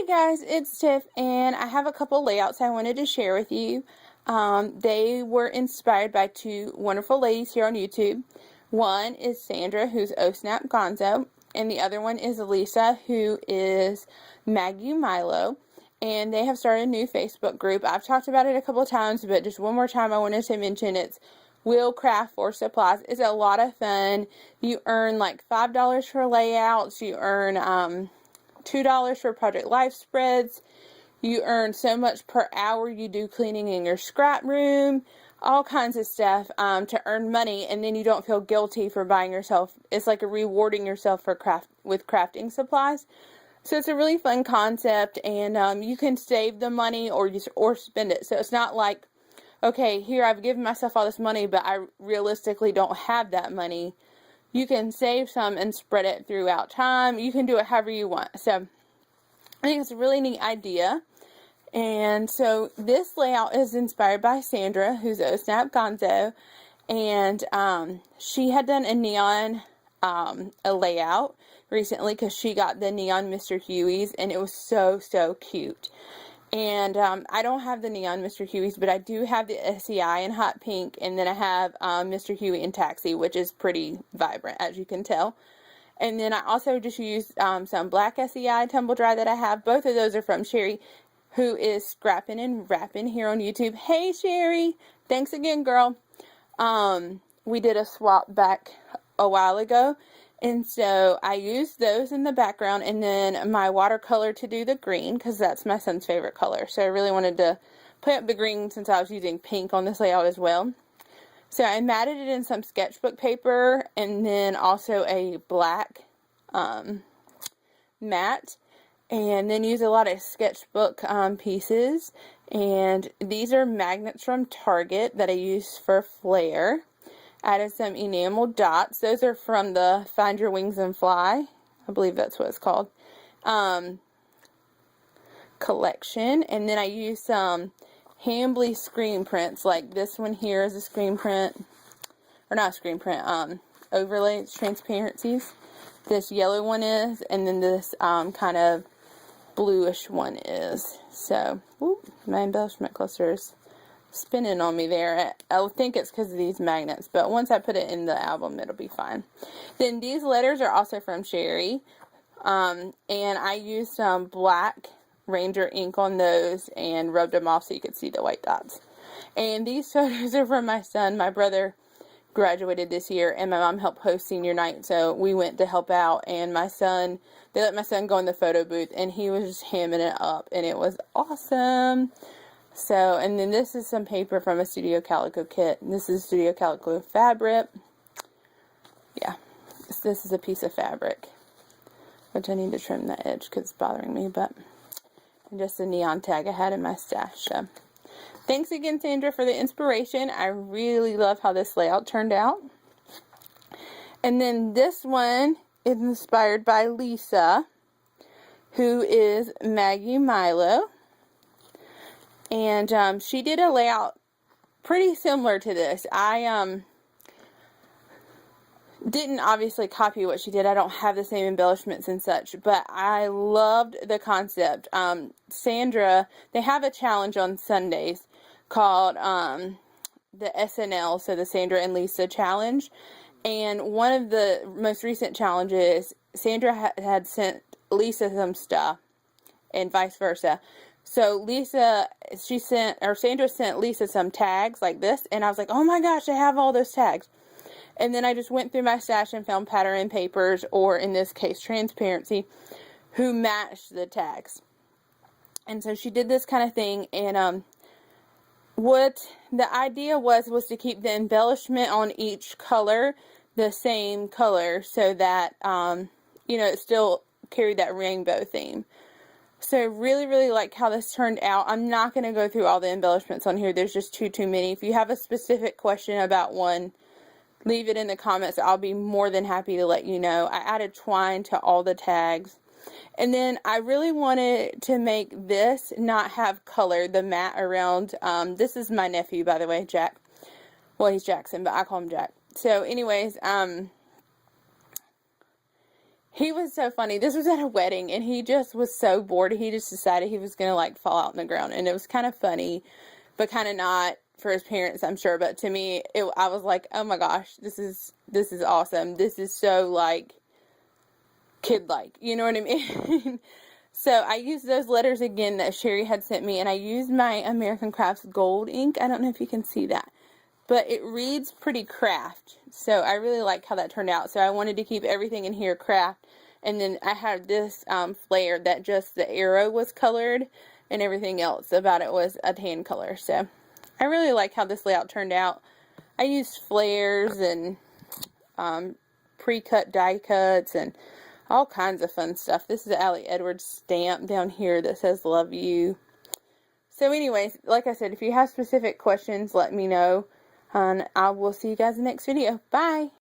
Hey guys, it's Tiff, and I have a couple layouts I wanted to share with you. They were inspired by two wonderful ladies here on YouTube. One is Sandra, who's Oh Snap Gonzo, and the other one is Lisa, who is Maggie Milo. And they have started a new Facebook group. I've talked about it a couple of times, but just one more time I wanted to mention it's Will Craft for Supplies. It's a lot of fun. You earn like $5 for layouts. You earn $2 for Project Life spreads. You earn so much per hour you do cleaning in your scrap room. All kinds of stuff to earn money, and then you don't feel guilty for buying yourself. It's like a rewarding yourself for crafting supplies. So it's a really fun concept, and you can save the money or spend it. So it's not like, okay, here I've given myself all this money, but I realistically don't have that money. You can save some and spread it throughout time. You can do it however you want. So I think it's a really neat idea. And so this layout is inspired by Sandra, who's Oh Snap Gonzo. And she had done a neon a layout recently because she got the neon Mr. Huey's, and it was so cute. And I don't have the neon Mr. Huey's, but I do have the SEI in hot pink, and then I have Mr. Huey in taxi, which is pretty vibrant, as you can tell. And then I also just used some black SEI tumble dry that I have. Both of those are from Sherry, who is scrapping and rapping here on YouTube. Hey Sherry, thanks again, girl. We did a swap back a while ago, and so I used those in the background, and then my watercolor to do the green, because that's my son's favorite color. So I really wanted to play up the green since I was using pink on this layout as well. So I matted it in some sketchbook paper, and then also a black matte, and then use a lot of sketchbook pieces. And these are magnets from Target that I use for flair. Added some enamel dots. Those are from the Find Your Wings and Fly, I believe that's what it's called, collection. And then I used some Hambly screen prints, like this one here is a screen print, or not a screen print, overlays, transparencies. This yellow one is, and then this kind of bluish one is. So, whoop, my embellishment cluster is spinning on me there. I think it's because of these magnets, but once I put it in the album, it'll be fine. Then these letters are also from Sherry, and I used some black Ranger ink on those and rubbed them off so you could see the white dots. And these photos are from my son. My brother graduated this year, and my mom helped host senior night, so we went to help out, and they let my son go in the photo booth, and he was just hamming it up, and it was awesome. So, and then this is some paper from a Studio Calico kit. And this is Studio Calico fabric. Yeah, this is a piece of fabric, which I need to trim that edge because it's bothering me, but and just a neon tag I had in my stash. So, thanks again, Sandra, for the inspiration. I really love how this layout turned out. And then this one is inspired by Lisa, who is Maggie Milo. And she did a layout pretty similar to this. I didn't obviously copy what she did. I don't have the same embellishments and such, but I loved the concept. Sandra, they have a challenge on Sundays called the SNL, so the Sandra and Lisa challenge. And one of the most recent challenges, Sandra had sent Lisa some stuff, and vice versa. So Sandra sent Lisa some tags like this, and I was like, oh my gosh, I have all those tags. And then I just went through my stash and found pattern and papers, or in this case, transparency, who matched the tags. And so she did this kind of thing, and what the idea was to keep the embellishment on each color the same color, so that, it still carried that rainbow theme. So really like how this turned out. I'm not going to go through all the embellishments on here. There's just too many. If you have a specific question about one, leave it in the comments. I'll be more than happy to let you know. I added twine to all the tags. And then I really wanted to make this not have color, the mat around. This is my nephew, by the way, Jack. Well, he's Jackson, but I call him Jack. So anyways, He was so funny. This was at a wedding, and he just was so bored. He just decided he was going to, like, fall out on the ground. And it was kind of funny, but kind of not for his parents, I'm sure. But to me, I was like, oh my gosh, this is awesome. This is so, like, kid-like. You know what I mean? So I used those letters again that Sherry had sent me, and I used my American Crafts gold ink. I don't know if you can see that, but it reads pretty craft. So I really like how that turned out. So I wanted to keep everything in here craft. And then I had this flare that just the arrow was colored, and everything else about it was a tan color. So I really like how this layout turned out. I used flares and pre-cut die cuts and all kinds of fun stuff. This is Allie Edwards stamp down here that says love you. So anyways, like I said, if you have specific questions, let me know. And I will see you guys in the next video. Bye!